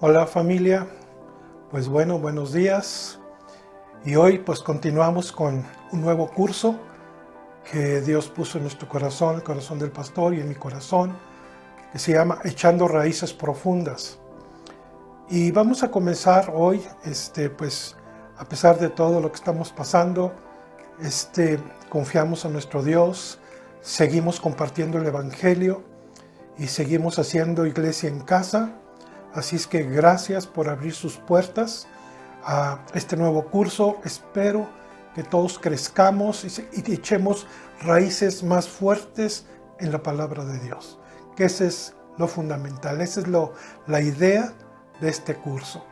Hola familia, pues bueno, buenos días. Y hoy pues continuamos con un nuevo curso que Dios puso en nuestro corazón, el corazón del pastor y en mi corazón, que se llama Echando Raíces Profundas. Y vamos a comenzar hoy, pues a pesar de todo lo que estamos pasando, confiamos en nuestro Dios, seguimos compartiendo el Evangelio y seguimos haciendo iglesia en casa. Así es que gracias por abrir sus puertas a este nuevo curso. Espero que todos crezcamos y echemos raíces más fuertes en la palabra de Dios, que ese es lo fundamental, esa es la idea de este curso.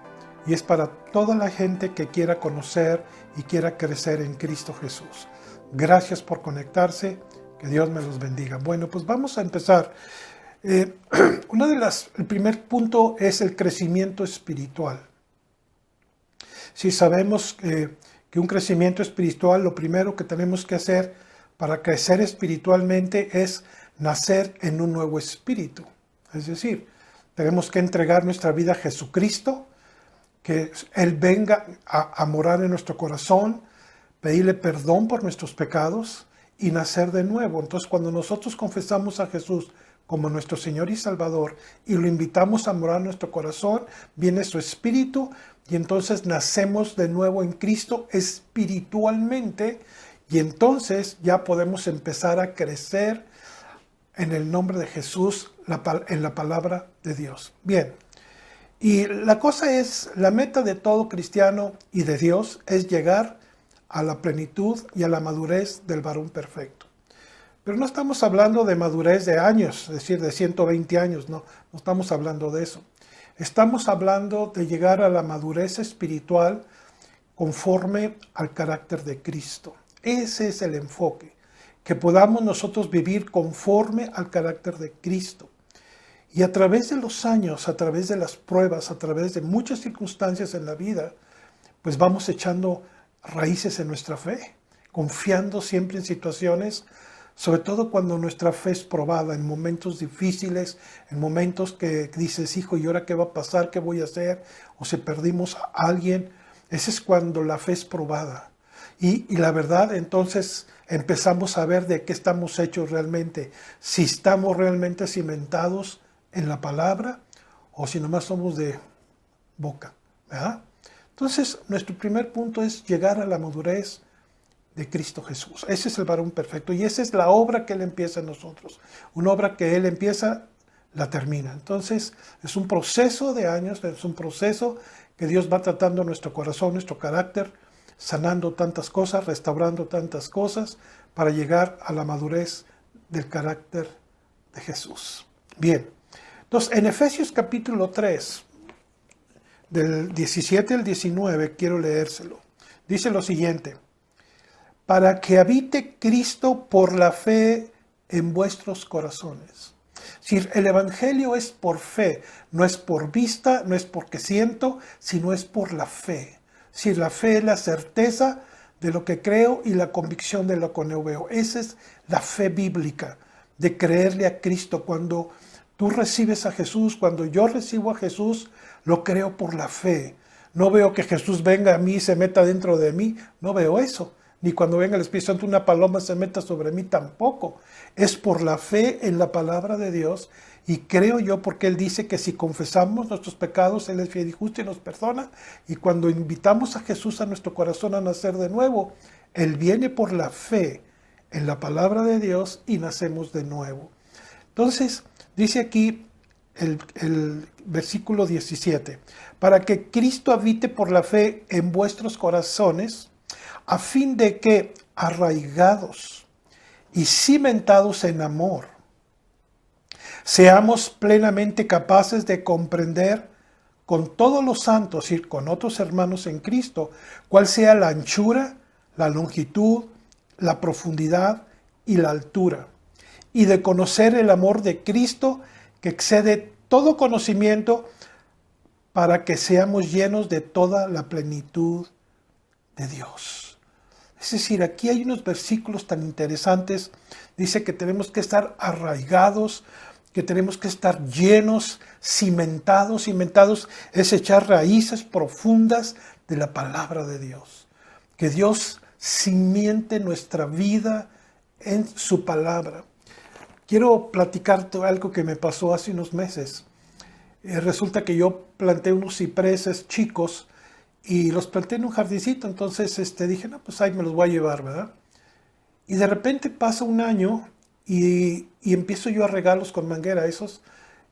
Y es para toda la gente que quiera conocer y quiera crecer en Cristo Jesús. Gracias por conectarse, que Dios me los bendiga. Bueno, pues vamos a empezar. El primer punto es el crecimiento espiritual. Si sabemos que un crecimiento espiritual, lo primero que tenemos que hacer para crecer espiritualmente es nacer en un nuevo espíritu. Es decir, tenemos que entregar nuestra vida a Jesucristo, que Él venga a morar en nuestro corazón, pedirle perdón por nuestros pecados y nacer de nuevo. Entonces, cuando nosotros confesamos a Jesús como nuestro Señor y Salvador y lo invitamos a morar en nuestro corazón, viene su espíritu y entonces nacemos de nuevo en Cristo espiritualmente y entonces ya podemos empezar a crecer en el nombre de Jesús, en la palabra de Dios. Bien, y la cosa es, la meta de todo cristiano y de Dios es llegar a la plenitud y a la madurez del varón perfecto. Pero no estamos hablando de madurez de años, es decir, de 120 años, no estamos hablando de eso. Estamos hablando de llegar a la madurez espiritual conforme al carácter de Cristo. Ese es el enfoque, que podamos nosotros vivir conforme al carácter de Cristo. Y a través de los años, a través de las pruebas, a través de muchas circunstancias en la vida, pues vamos echando raíces en nuestra fe, confiando siempre en situaciones, sobre todo cuando nuestra fe es probada, en momentos difíciles, en momentos que dices, hijo, ¿y ahora qué va a pasar? ¿Qué voy a hacer? O si perdimos a alguien, ese es cuando la fe es probada. Y la verdad, entonces empezamos a ver de qué estamos hechos realmente, si estamos realmente cimentados en la palabra o si nomás somos de boca, ¿verdad? Entonces, nuestro primer punto es llegar a la madurez de Cristo Jesús. Ese es el varón perfecto y esa es la obra que Él empieza en nosotros. Una obra que Él empieza, la termina. Entonces, es un proceso de años, es un proceso que Dios va tratando nuestro corazón, nuestro carácter, sanando tantas cosas, restaurando tantas cosas, para llegar a la madurez del carácter de Jesús. Bien, entonces en Efesios capítulo 3, del 17 al 19, quiero leérselo. Dice lo siguiente: para que habite Cristo por la fe en vuestros corazones. Si el Evangelio es por fe, no es por vista, no es porque siento, sino es por la fe. Si la fe es la certeza de lo que creo y la convicción de lo que no veo. Esa es la fe bíblica, de creerle a Cristo. Cuando tú recibes a Jesús, cuando yo recibo a Jesús, lo creo por la fe. No veo que Jesús venga a mí y se meta dentro de mí, no veo eso. Ni cuando venga el Espíritu Santo una paloma se meta sobre mí tampoco. Es por la fe en la palabra de Dios y creo yo porque Él dice que si confesamos nuestros pecados, Él es fiel y justo y nos perdona. Y cuando invitamos a Jesús a nuestro corazón a nacer de nuevo, Él viene por la fe en la palabra de Dios y nacemos de nuevo. Entonces, dice aquí el versículo 17, para que Cristo habite por la fe en vuestros corazones, a fin de que, arraigados y cimentados en amor, seamos plenamente capaces de comprender con todos los santos y con otros hermanos en Cristo, cuál sea la anchura, la longitud, la profundidad y la altura, y de conocer el amor de Cristo que excede todo conocimiento, para que seamos llenos de toda la plenitud de Dios. Es decir, aquí hay unos versículos tan interesantes. Dice que tenemos que estar arraigados, que tenemos que estar llenos, cimentados. Cimentados es echar raíces profundas de la palabra de Dios. Que Dios cimiente nuestra vida en su palabra. Quiero platicarte algo que me pasó hace unos meses. Resulta que yo planté unos cipreses chicos y los planté en un jardincito. Entonces dije, no, pues ahí me los voy a llevar, ¿verdad? Y de repente pasa un año y empiezo yo a regarlos con manguera esos.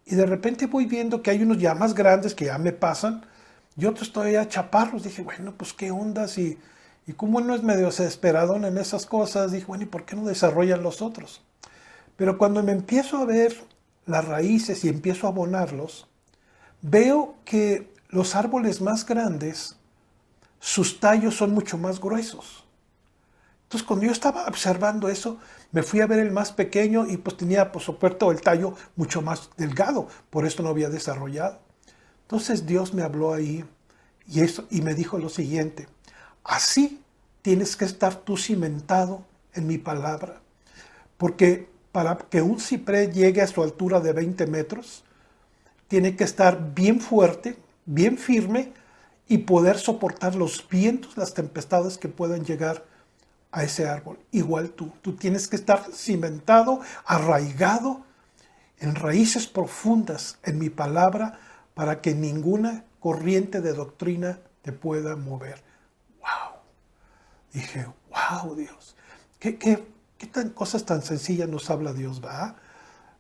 Y de repente voy viendo que hay unos ya más grandes que ya me pasan y otros todavía chaparros. Dije, bueno, pues qué ondas. Y como uno es medio desesperadón en esas cosas, dije, bueno, ¿y por qué no desarrollan los otros? Pero cuando me empiezo a ver las raíces y empiezo a abonarlos, veo que los árboles más grandes, sus tallos son mucho más gruesos. Entonces, cuando yo estaba observando eso, me fui a ver el más pequeño y pues tenía, por supuesto, el tallo mucho más delgado. Por esto no había desarrollado. Entonces, Dios me habló ahí y me dijo lo siguiente. Así tienes que estar tú cimentado en mi palabra. Porque para que un ciprés llegue a su altura de 20 metros, tiene que estar bien fuerte, bien firme y poder soportar los vientos, las tempestades que puedan llegar a ese árbol. Igual tú tienes que estar cimentado, arraigado en raíces profundas en mi palabra para que ninguna corriente de doctrina te pueda mover. ¡Wow! Dije, ¡wow, Dios! ¿Qué cosas tan sencillas nos habla Dios, va?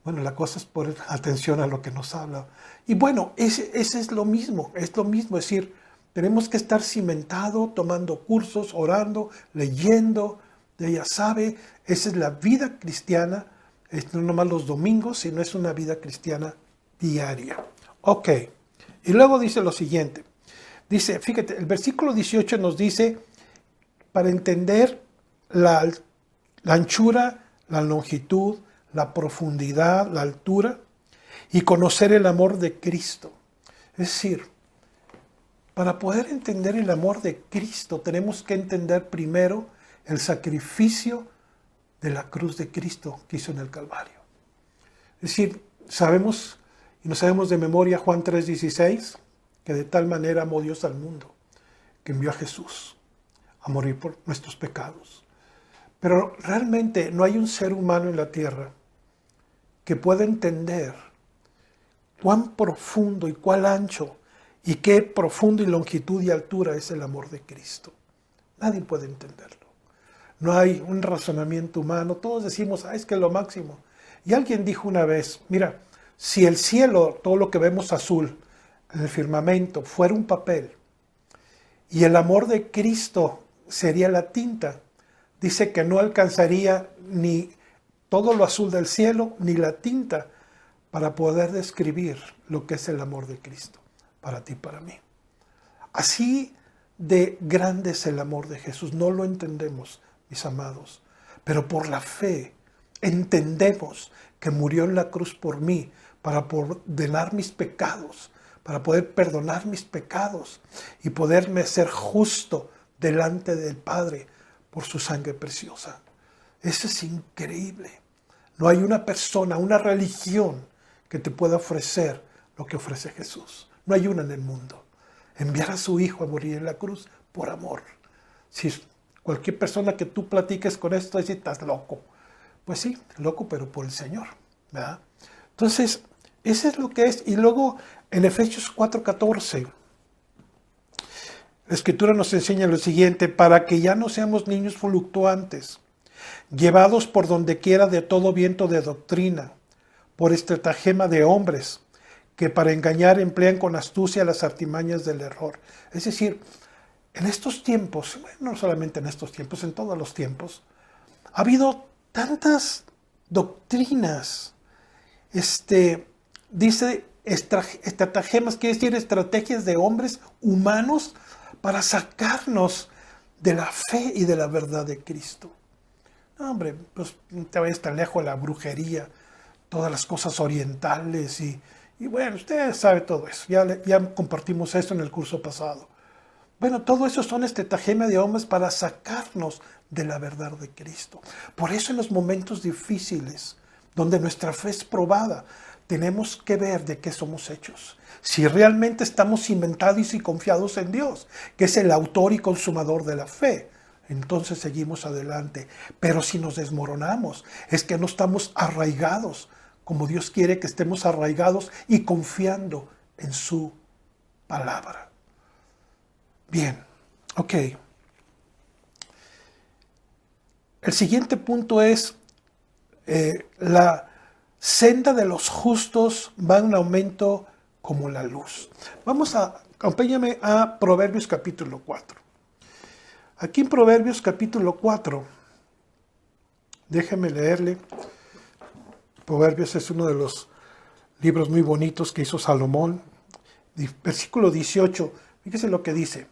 Bueno, la cosa es poner atención a lo que nos habla. Y bueno, ese es lo mismo, es decir, tenemos que estar cimentado, tomando cursos, orando, leyendo. Ella sabe, esa es la vida cristiana, no nomás los domingos, sino es una vida cristiana diaria. Ok, y luego dice lo siguiente. Dice, fíjate, el versículo 18 nos dice, para entender la anchura, la longitud, la profundidad, la altura, y conocer el amor de Cristo. Es decir, para poder entender el amor de Cristo, tenemos que entender primero el sacrificio de la cruz de Cristo que hizo en el Calvario. Es decir, sabemos, y no sabemos de memoria Juan 3:16, que de tal manera amó Dios al mundo, que envió a Jesús a morir por nuestros pecados. Pero realmente no hay un ser humano en la tierra que pueda entender cuán profundo y cuán ancho y qué profundo y longitud y altura es el amor de Cristo. Nadie puede entenderlo. No hay un razonamiento humano. Todos decimos, es que es lo máximo. Y alguien dijo una vez, mira, si el cielo, todo lo que vemos azul en el firmamento, fuera un papel y el amor de Cristo sería la tinta, dice que no alcanzaría ni todo lo azul del cielo, ni la tinta, para poder describir lo que es el amor de Cristo, para ti y para mí. Así de grande es el amor de Jesús. No lo entendemos, mis amados, pero por la fe entendemos que murió en la cruz por mí, para condenar mis pecados, para poder perdonar mis pecados y poderme ser justo delante del Padre por su sangre preciosa. Eso es increíble. No hay una persona, una religión que te pueda ofrecer lo que ofrece Jesús. No hay una en el mundo. Enviar a su Hijo a morir en la cruz por amor. Si cualquier persona que tú platiques con esto dice, estás loco. Pues sí, loco, pero por el Señor, ¿verdad? Entonces, eso es lo que es. Y luego, en Efesios 4:14, la Escritura nos enseña lo siguiente, para que ya no seamos niños fluctuantes, llevados por donde quiera de todo viento de doctrina, por estratagema de hombres, que para engañar emplean con astucia las artimañas del error. Es decir, en estos tiempos, bueno, no solamente en estos tiempos, en todos los tiempos, ha habido tantas doctrinas, dice estratagemas, quiere decir estrategias de hombres humanos para sacarnos de la fe y de la verdad de Cristo. No, hombre, pues no te vayas tan lejos de la brujería, todas las cosas orientales y bueno, usted sabe todo eso. Ya compartimos esto en el curso pasado. Bueno, todo eso son estratagemas de hombres para sacarnos de la verdad de Cristo. Por eso en los momentos difíciles, donde nuestra fe es probada, tenemos que ver de qué somos hechos. Si realmente estamos cimentados y confiados en Dios, que es el autor y consumador de la fe, entonces seguimos adelante. Pero si nos desmoronamos, es que no estamos arraigados, como Dios quiere que estemos arraigados y confiando en su palabra. Bien, ok. El siguiente punto es la senda de los justos va en aumento como la luz. Acompáñame a Proverbios capítulo 4. Aquí en Proverbios capítulo 4, déjeme leerle. Proverbios es uno de los libros muy bonitos que hizo Salomón. Versículo 18, fíjese lo que dice.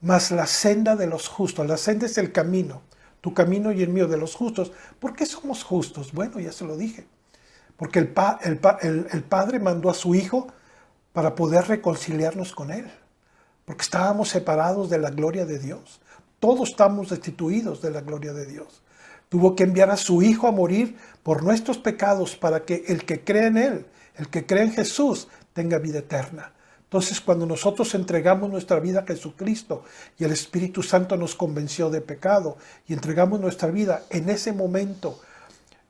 Mas la senda de los justos, la senda es el camino, tu camino y el mío de los justos. ¿Por qué somos justos? Bueno, ya se lo dije. Porque el Padre mandó a su Hijo para poder reconciliarnos con Él. Porque estábamos separados de la gloria de Dios. Todos estamos destituidos de la gloria de Dios. Tuvo que enviar a su Hijo a morir por nuestros pecados para que el que cree en Él, el que cree en Jesús, tenga vida eterna. Entonces, cuando nosotros entregamos nuestra vida a Jesucristo y el Espíritu Santo nos convenció de pecado y entregamos nuestra vida, en ese momento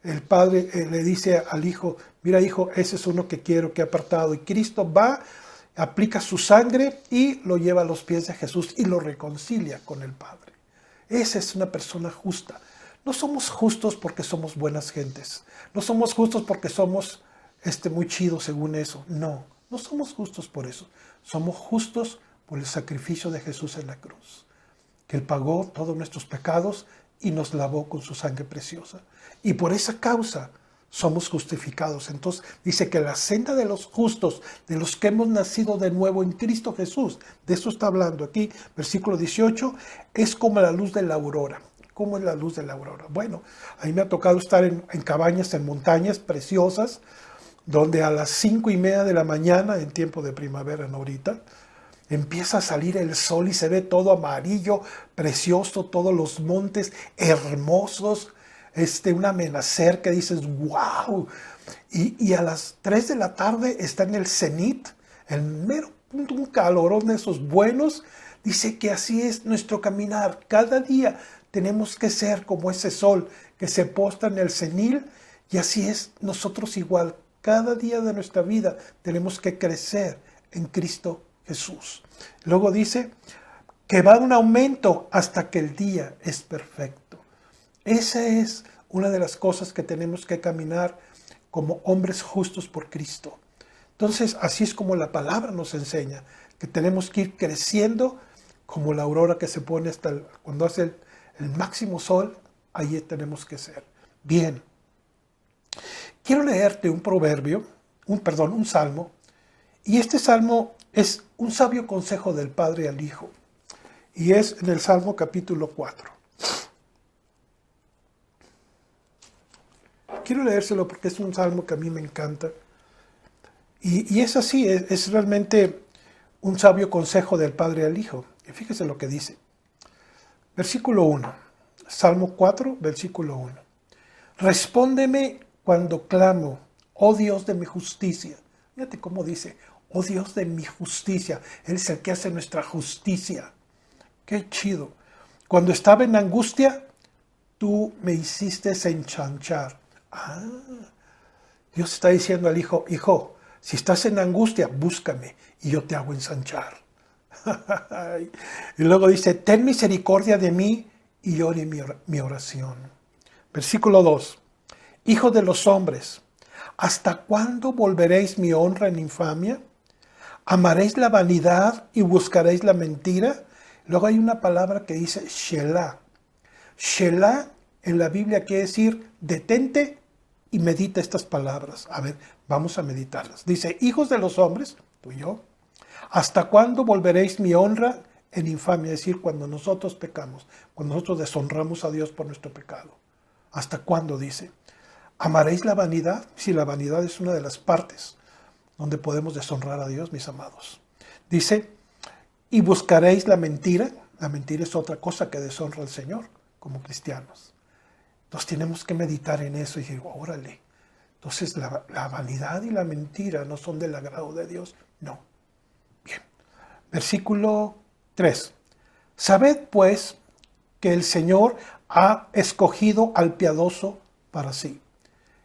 el Padre le dice al Hijo, mira hijo, ese es uno que quiero, que he apartado. Y Cristo va, aplica su sangre y lo lleva a los pies de Jesús y lo reconcilia con el Padre. Esa es una persona justa. No somos justos porque somos buenas gentes. No somos justos porque somos muy chidos según eso. No somos justos por eso. Somos justos por el sacrificio de Jesús en la cruz. Que Él pagó todos nuestros pecados y nos lavó con su sangre preciosa. Y por esa causa somos justificados. Entonces dice que la senda de los justos, de los que hemos nacido de nuevo en Cristo Jesús, de eso está hablando aquí, versículo 18, es como la luz de la aurora. ¿Cómo es la luz de la aurora? Bueno, a mí me ha tocado estar en cabañas, en montañas preciosas, donde a las 5:30 de la mañana, en tiempo de primavera, no ahorita, empieza a salir el sol y se ve todo amarillo, precioso, todos los montes hermosos, un amanecer que dices, wow. Y a las 3 de la tarde está en el cenit, el mero punto, un calorón de esos buenos. Dice que así es nuestro caminar. Cada día tenemos que ser como ese sol que se posta en el cenil, y así es nosotros igual. Cada día de nuestra vida tenemos que crecer en Cristo Jesús. Luego dice que va en un aumento hasta que el día es perfecto. Esa es una de las cosas que tenemos que caminar como hombres justos por Cristo. Entonces, así es como la palabra nos enseña, que tenemos que ir creciendo como la aurora que se pone cuando hace el máximo sol, ahí tenemos que ser. Bien. Quiero leerte un salmo, y este salmo es un sabio consejo del Padre al Hijo, y es en el Salmo capítulo 4. Quiero leérselo porque es un salmo que a mí me encanta, y es así, es realmente un sabio consejo del Padre al Hijo. Y fíjese lo que dice. Versículo 1, Salmo 4, versículo 1. Respóndeme cuando clamo, oh Dios de mi justicia. Fíjate cómo dice, oh Dios de mi justicia. Él es el que hace nuestra justicia. Qué chido. Cuando estaba en angustia, tú me hiciste ensanchar. Dios está diciendo al hijo, hijo, si estás en angustia, búscame y yo te hago ensanchar. Y luego dice, ten misericordia de mí y oye mi oración. Versículo 2. Hijo de los hombres, ¿hasta cuándo volveréis mi honra en infamia? ¿Amaréis la vanidad y buscaréis la mentira? Luego hay una palabra que dice Shelah. Shelah en la Biblia quiere decir detente y medita estas palabras. A ver, vamos a meditarlas. Dice, hijos de los hombres, tú y yo, ¿hasta cuándo volveréis mi honra en infamia? Es decir, cuando nosotros pecamos, cuando nosotros deshonramos a Dios por nuestro pecado. ¿Hasta cuándo? Dice. ¿Amaréis la vanidad? Si la vanidad es una de las partes donde podemos deshonrar a Dios, mis amados. Dice, y buscaréis la mentira. La mentira es otra cosa que deshonra al Señor como cristianos. Entonces tenemos que meditar en eso y decir, órale, Entonces la vanidad y la mentira no son del agrado de Dios. No. Bien. Versículo 3. Sabed pues que el Señor ha escogido al piadoso para sí.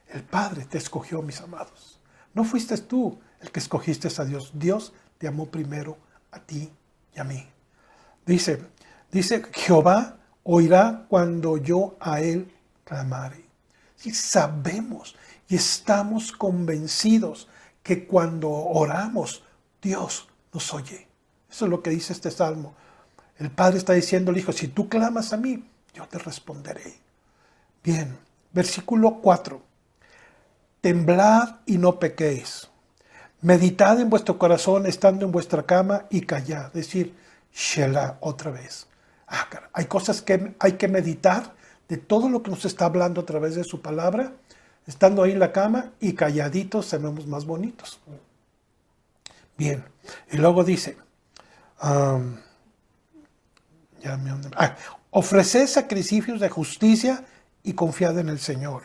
El Padre te escogió, mis amados. No fuiste tú el que escogiste a Dios. Dios te amó primero a ti y a mí. Dice, Jehová oirá cuando yo a él clamare. Y sabemos y estamos convencidos que cuando oramos, Dios nos oye. Eso es lo que dice este salmo. El Padre está diciendo al Hijo, si tú clamas a mí, yo te responderé. Bien, versículo 4. Temblad y no pequéis. Meditad en vuestro corazón estando en vuestra cama y callad. Es decir, Shelah otra vez. Hay cosas que hay que meditar de todo lo que nos está hablando a través de su palabra, estando ahí en la cama y calladitos se vemos más bonitos. Bien, y luego dice, ofreced sacrificios de justicia y confiad en el Señor.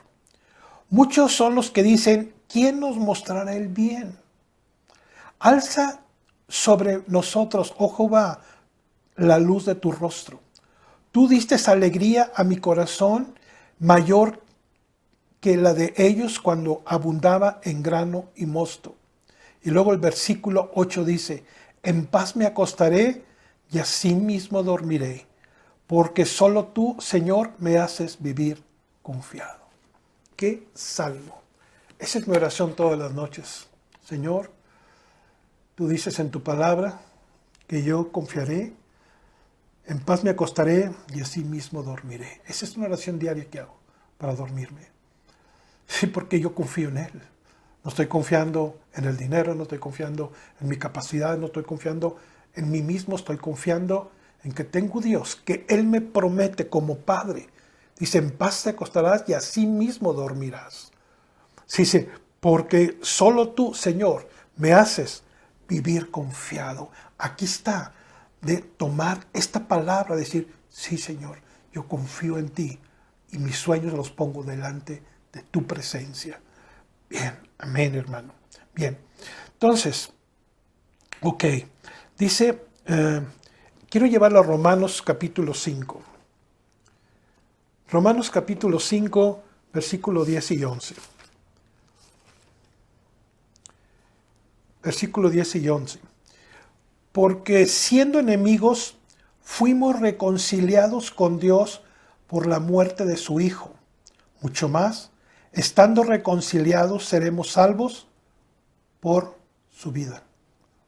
Muchos son los que dicen, ¿quién nos mostrará el bien? Alza sobre nosotros, oh Jehová, la luz de tu rostro. Tú diste alegría a mi corazón mayor que la de ellos cuando abundaba en grano y mosto. Y luego el versículo 8 dice, en paz me acostaré y así mismo dormiré, porque solo tú, Señor, me haces vivir confiado. ¡Qué salmo! Esa es mi oración todas las noches. Señor, tú dices en tu palabra que yo confiaré, en paz me acostaré y así mismo dormiré. Esa es una oración diaria que hago para dormirme. Sí, porque yo confío en Él. No estoy confiando en el dinero, no estoy confiando en mi capacidad, no estoy confiando en mí mismo, estoy confiando en que tengo Dios, que Él me promete como Padre. Dice, en paz te acostarás y así mismo dormirás. Dice, porque solo tú, Señor, me haces vivir confiado. Aquí está, de tomar esta palabra, decir, sí, Señor, yo confío en ti y mis sueños los pongo delante de tu presencia. Bien, amén, hermano. Bien, entonces, ok, dice, quiero llevarlo a Romanos capítulo 5. Romanos capítulo 5, versículo 10 y 11. Versículo 10 y 11. Porque siendo enemigos, fuimos reconciliados con Dios por la muerte de su Hijo. Mucho más, estando reconciliados, seremos salvos por su vida.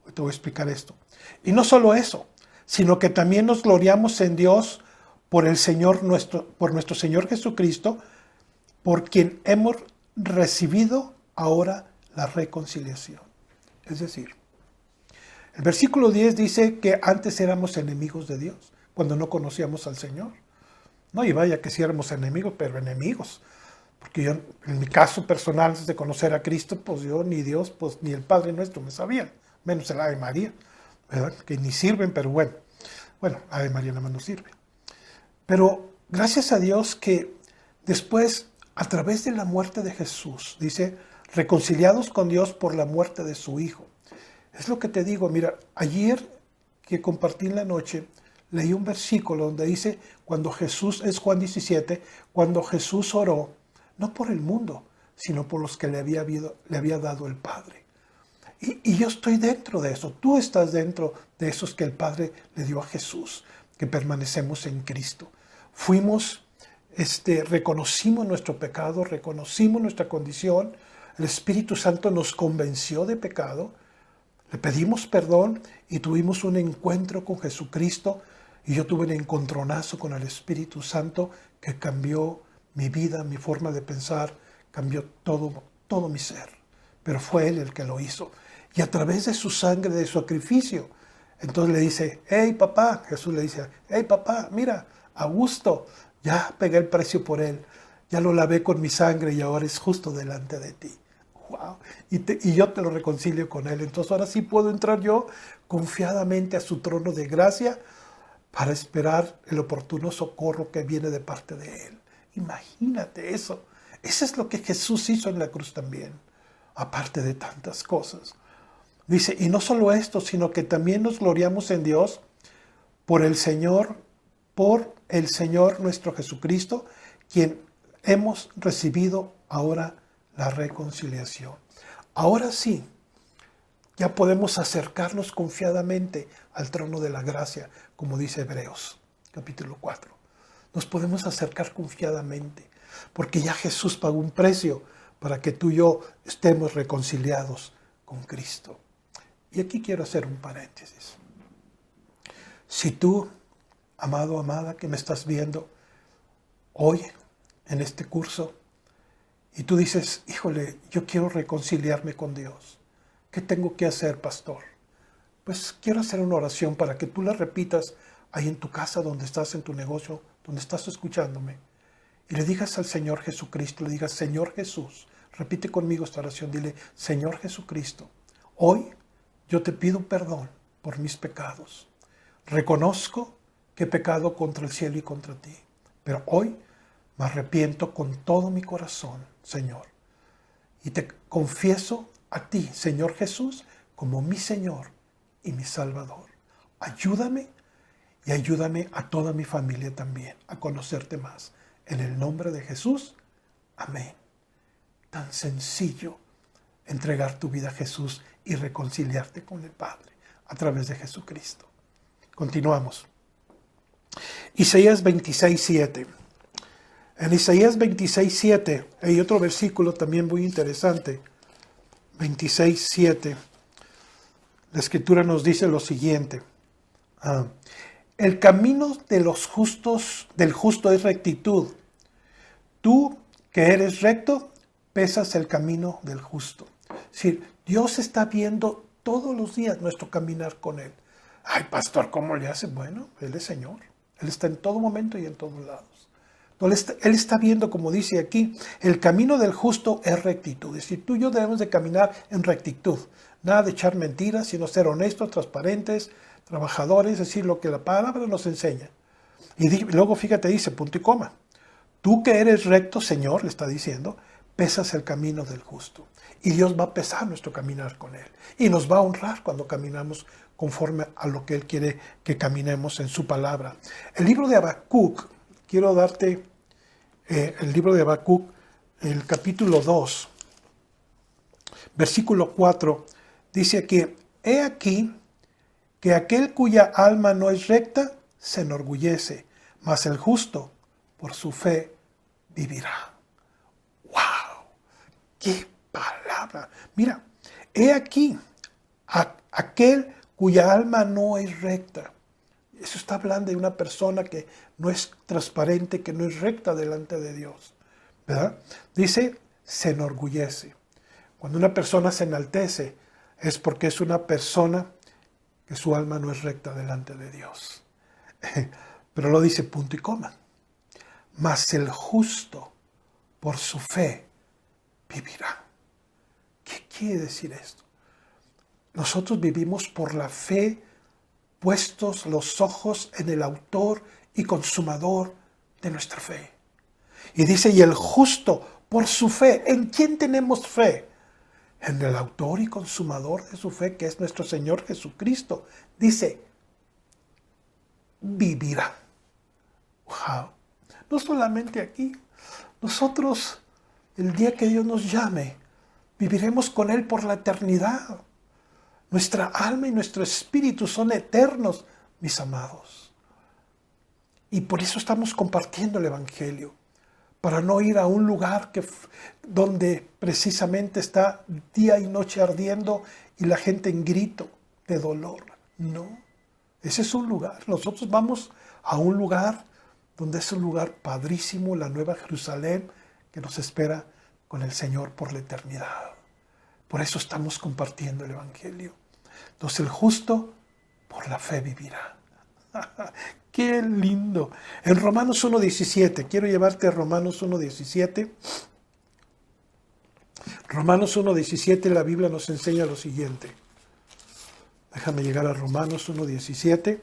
Hoy te voy a explicar esto. Y no solo eso, sino que también nos gloriamos en Dios por nuestro Señor Jesucristo, por quien hemos recibido ahora la reconciliación. Es decir, el versículo 10 dice que antes éramos enemigos de Dios, cuando no conocíamos al Señor. No, y vaya que sí éramos enemigos, pero enemigos. Porque yo, en mi caso personal, antes de conocer a Cristo, pues yo ni Dios, pues ni el Padre Nuestro me sabían, menos el Ave María, ¿verdad? Que ni sirven, pero bueno. Bueno, Ave María nada más no sirve. Pero gracias a Dios que después, a través de la muerte de Jesús, dice, reconciliados con Dios por la muerte de su Hijo. Es lo que te digo, mira, ayer que compartí en la noche, leí un versículo donde dice, cuando Jesús, es Juan 17, cuando Jesús oró, no por el mundo, sino por los que le había dado el Padre. Y yo estoy dentro de eso, tú estás dentro de esos que el Padre le dio a Jesús, que permanecemos en Cristo. Reconocimos nuestro pecado, reconocimos nuestra condición, el Espíritu Santo nos convenció de pecado, le pedimos perdón y tuvimos un encuentro con Jesucristo y yo tuve un encontronazo con el Espíritu Santo que cambió mi vida, mi forma de pensar, cambió todo mi ser. Pero fue Él el que lo hizo. Y a través de su sangre, de su sacrificio, entonces le dice, hey papá, Jesús le dice, hey papá, mira, a gusto, ya pegué el precio por Él, ya lo lavé con mi sangre y ahora es justo delante de ti. Wow. Y yo te lo reconcilio con Él. Entonces ahora sí puedo entrar yo confiadamente a su trono de gracia para esperar el oportuno socorro que viene de parte de Él. Imagínate eso. Eso es lo que Jesús hizo en la cruz también, aparte de tantas cosas. Dice, y no solo esto, sino que también nos gloriamos en Dios por el Señor nuestro Jesucristo, quien hemos recibido ahora la reconciliación. Ahora sí, ya podemos acercarnos confiadamente al trono de la gracia, como dice Hebreos, capítulo 4. Nos podemos acercar confiadamente, porque ya Jesús pagó un precio para que tú y yo estemos reconciliados con Cristo. Y aquí quiero hacer un paréntesis. Si tú, amado, amada, que me estás viendo hoy en este curso, y tú dices, híjole, yo quiero reconciliarme con Dios, ¿qué tengo que hacer, pastor? Pues quiero hacer una oración para que tú la repitas ahí en tu casa, donde estás, en tu negocio, donde estás escuchándome. Y le digas al Señor Jesucristo, le digas, Señor Jesús, repite conmigo esta oración, dile, Señor Jesucristo, hoy yo te pido perdón por mis pecados. Reconozco que he pecado contra el cielo y contra ti, pero hoy me arrepiento con todo mi corazón, Señor. Y te confieso a ti, Señor Jesús, como mi Señor y mi Salvador. Ayúdame y ayúdame a toda mi familia también a conocerte más. En el nombre de Jesús, amén. Tan sencillo entregar tu vida a Jesús y reconciliarte con el Padre a través de Jesucristo. Continuamos. Isaías 26:7. En Isaías 26:7 hay otro versículo también muy interesante. 26:7. La Escritura nos dice lo siguiente. El camino de del justo es rectitud. Tú que eres recto, pesas el camino del justo. Es decir, Dios está viendo todos los días nuestro caminar con Él. Ay, pastor, ¿cómo le hace? Bueno, Él es Señor. Él está en todo momento y en todos lados. Él está viendo, como dice aquí, el camino del justo es rectitud. Es decir, tú y yo debemos de caminar en rectitud. Nada de echar mentiras, sino ser honestos, transparentes, trabajadores, es decir, lo que la palabra nos enseña. Y luego, fíjate, dice, punto y coma. Tú que eres recto, Señor, le está diciendo, pesas el camino del justo. Y Dios va a pesar nuestro caminar con Él. Y nos va a honrar cuando caminamos conforme a lo que Él quiere que caminemos en su palabra. El libro de Habacuc, quiero darte el libro de Habacuc, el capítulo 2, versículo 4, dice que, he aquí que aquel cuya alma no es recta se enorgullece, mas el justo por su fe vivirá. ¡Wow! ¡Qué palabra! Mira, he aquí aquel cuya alma no es recta. Eso está hablando de una persona que no es transparente, que no es recta delante de Dios, ¿verdad? Dice, se enorgullece. Cuando una persona se enaltece, es porque es una persona que su alma no es recta delante de Dios. Pero lo dice punto y coma. Mas el justo, por su fe, vivirá. ¿Qué quiere decir esto? Nosotros vivimos por la fe, puestos los ojos en el autor y consumador de nuestra fe. Y dice, y el justo por su fe. ¿En quién tenemos fe? En el autor y consumador de su fe, que es nuestro Señor Jesucristo. Dice, vivirá. Wow. No solamente aquí. Nosotros, el día que Dios nos llame, viviremos con Él por la eternidad. Nuestra alma y nuestro espíritu son eternos, mis amados. Y por eso estamos compartiendo el Evangelio. Para no ir a un lugar donde precisamente está día y noche ardiendo y la gente en grito de dolor. No, ese es un lugar. Nosotros vamos a un lugar donde es un lugar padrísimo, la Nueva Jerusalén, que nos espera con el Señor por la eternidad. Por eso estamos compartiendo el Evangelio. Entonces el justo por la fe vivirá. ¡Qué lindo! En Romanos 1:17, quiero llevarte a Romanos 1:17. Romanos 1:17, la Biblia nos enseña lo siguiente. Déjame llegar a Romanos 1:17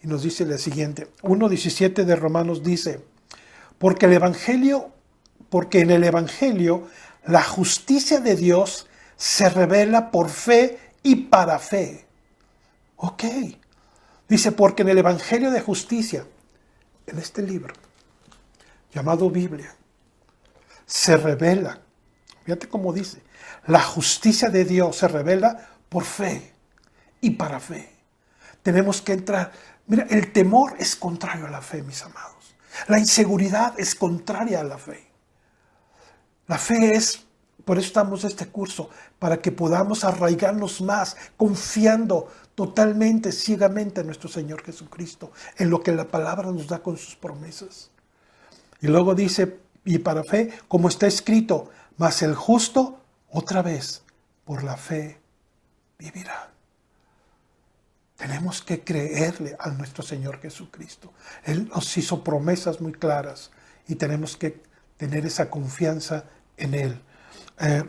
y nos dice lo siguiente. 1:17 de Romanos dice, porque el Evangelio porque en el Evangelio la justicia de Dios se revela por fe y para fe. Ok. Dice, porque en el Evangelio de justicia, en este libro, llamado Biblia, se revela, fíjate cómo dice, la justicia de Dios se revela por fe y para fe. Tenemos que entrar. Mira, el temor es contrario a la fe, mis amados. La inseguridad es contraria a la fe. La fe es, por eso estamos en este curso, para que podamos arraigarnos más, confiando totalmente, ciegamente en nuestro Señor Jesucristo, en lo que la palabra nos da con sus promesas. Y luego dice, y para fe, como está escrito, mas el justo, otra vez, por la fe vivirá. Tenemos que creerle a nuestro Señor Jesucristo. Él nos hizo promesas muy claras y tenemos que tener esa confianza en Él.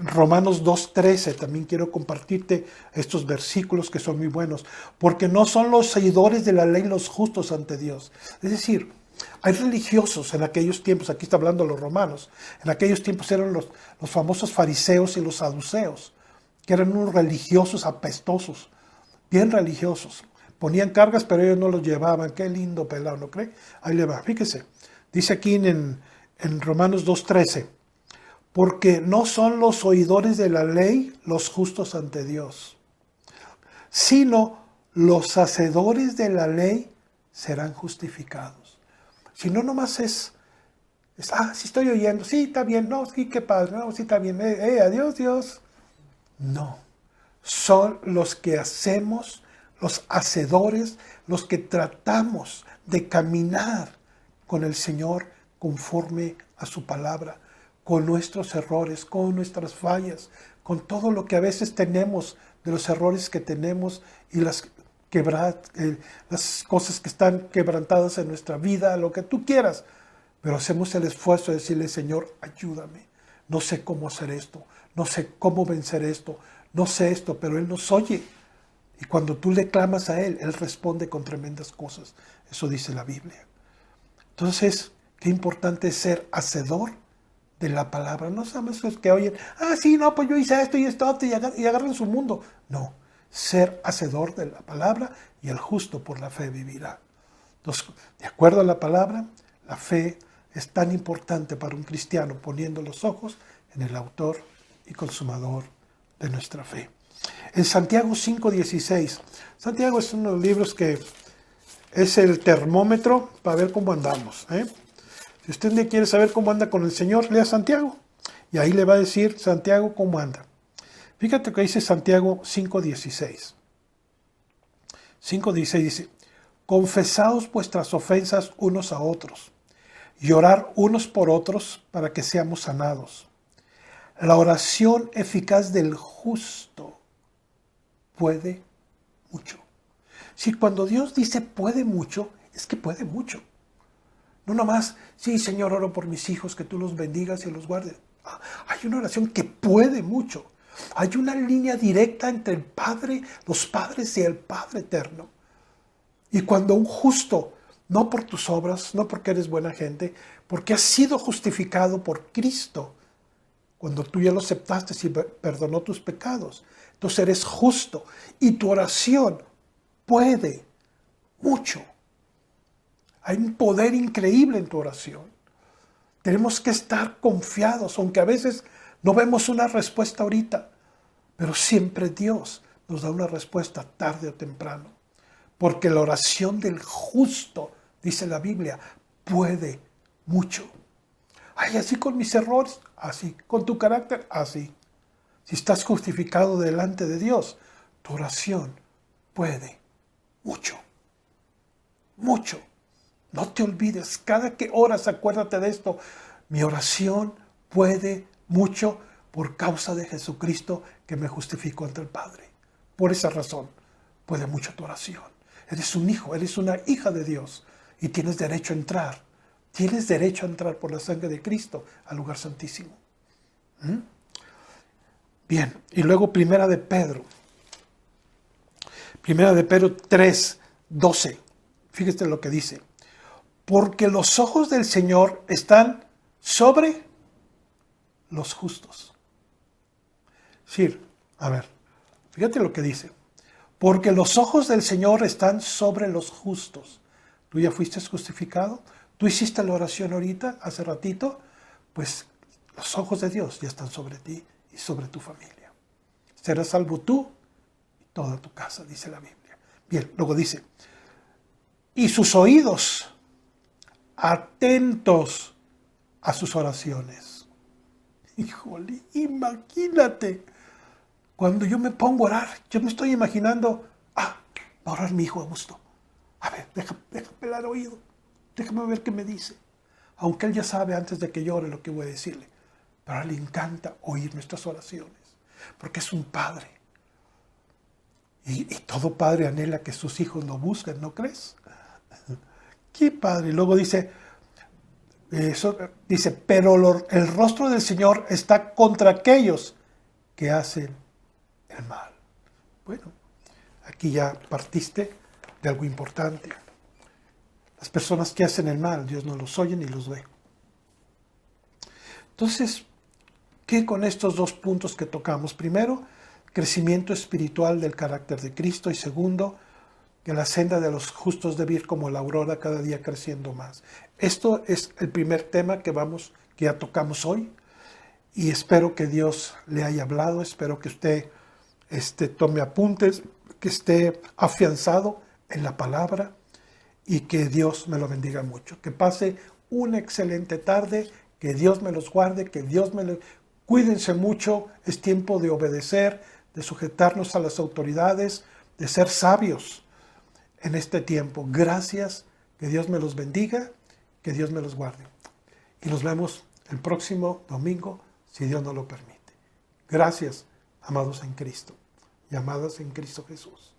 Romanos 2:13, también quiero compartirte estos versículos que son muy buenos. Porque no son los seguidores de la ley los justos ante Dios. Es decir, hay religiosos en aquellos tiempos, aquí está hablando los romanos, en aquellos tiempos eran los famosos fariseos y los saduceos, que eran unos religiosos apestosos, bien religiosos. Ponían cargas, pero ellos no los llevaban. Qué lindo pelado, ¿no cree? Ahí le va, fíjese. Dice aquí en Romanos 2:13, porque no son los oidores de la ley los justos ante Dios, sino los hacedores de la ley serán justificados. Si no, nomás es sí estoy oyendo, sí, está bien, no, sí, qué padre, no, sí, está bien, adiós, Dios. No, son los que hacemos, los hacedores, los que tratamos de caminar con el Señor conforme a su palabra, con nuestros errores, con nuestras fallas, con todo lo que a veces tenemos, de los errores que tenemos y las cosas que están quebrantadas en nuestra vida, lo que tú quieras. Pero hacemos el esfuerzo de decirle, Señor, ayúdame. No sé cómo hacer esto, no sé cómo vencer esto, no sé esto, pero Él nos oye. Y cuando tú le clamas a Él, Él responde con tremendas cosas. Eso dice la Biblia. Entonces, qué importante es ser hacedor de la palabra. No somos los que oyen, sí, no, pues yo hice esto y esto, y agarran su mundo. No, ser hacedor de la palabra, y el justo por la fe vivirá. Entonces, de acuerdo a la palabra, la fe es tan importante para un cristiano, poniendo los ojos en el autor y consumador de nuestra fe. En Santiago 5:16, Santiago es uno de los libros que es el termómetro para ver cómo andamos. Si usted quiere saber cómo anda con el Señor, lea Santiago. Y ahí le va a decir Santiago cómo anda. Fíjate que dice Santiago 5:16. 5:16 dice, confesaos vuestras ofensas unos a otros y orar unos por otros para que seamos sanados. La oración eficaz del justo puede mucho. Si cuando Dios dice puede mucho, es que puede mucho. No nomás, sí, Señor, oro por mis hijos, que tú los bendigas y los guardes. Hay una oración que puede mucho. Hay una línea directa entre el Padre, los padres y el Padre eterno. Y cuando un justo, no por tus obras, no porque eres buena gente, porque has sido justificado por Cristo, cuando tú ya lo aceptaste y perdonó tus pecados, entonces eres justo y tu oración puede mucho. Hay un poder increíble en tu oración. Tenemos que estar confiados, aunque a veces no vemos una respuesta ahorita, pero siempre Dios nos da una respuesta tarde o temprano. Porque la oración del justo, dice la Biblia, puede mucho. Así con mis errores, así. Con tu carácter, así. Si estás justificado delante de Dios, tu oración puede mucho. Mucho. No te olvides, cada que oras, acuérdate de esto. Mi oración puede mucho por causa de Jesucristo que me justificó ante el Padre. Por esa razón, puede mucho tu oración. Eres un hijo, eres una hija de Dios y tienes derecho a entrar. Tienes derecho a entrar por la sangre de Cristo al lugar santísimo. Bien, y luego Primera de Pedro 3:12. Fíjate lo que dice. Porque los ojos del Señor están sobre los justos. Sí, a ver, fíjate lo que dice. Porque los ojos del Señor están sobre los justos. ¿Tú ya fuiste justificado? ¿Tú hiciste la oración ahorita, hace ratito? Pues los ojos de Dios ya están sobre ti y sobre tu familia. Serás salvo tú y toda tu casa, dice la Biblia. Bien, luego dice, y sus oídos atentos a sus oraciones. Híjole, imagínate. Cuando yo me pongo a orar, yo me estoy imaginando, va a orar mi hijo Augusto. A ver, déjame pelar el oído. Déjame ver qué me dice. Aunque él ya sabe antes de que llore lo que voy a decirle. Pero a él le encanta oír nuestras oraciones. Porque es un padre. Y todo padre anhela que sus hijos lo busquen, ¿no crees? ¡Qué padre! Y luego dice, pero el rostro del Señor está contra aquellos que hacen el mal. Bueno, aquí ya partiste de algo importante. Las personas que hacen el mal, Dios no los oye ni los ve. Entonces, ¿qué con estos dos puntos que tocamos? Primero, crecimiento espiritual del carácter de Cristo, y segundo, que la senda de los justos debe ir como la aurora cada día creciendo más. Esto es el primer tema que ya tocamos hoy, y espero que Dios le haya hablado, espero que usted tome apuntes, que esté afianzado en la palabra, y que Dios me lo bendiga mucho. Que pase una excelente tarde, que Dios me los guarde, que Dios me lo... Cuídense mucho, es tiempo de obedecer, de sujetarnos a las autoridades, de ser sabios en este tiempo. Gracias, que Dios me los bendiga, que Dios me los guarde. Y nos vemos el próximo domingo, si Dios nos lo permite. Gracias, amados en Cristo y amadas en Cristo Jesús.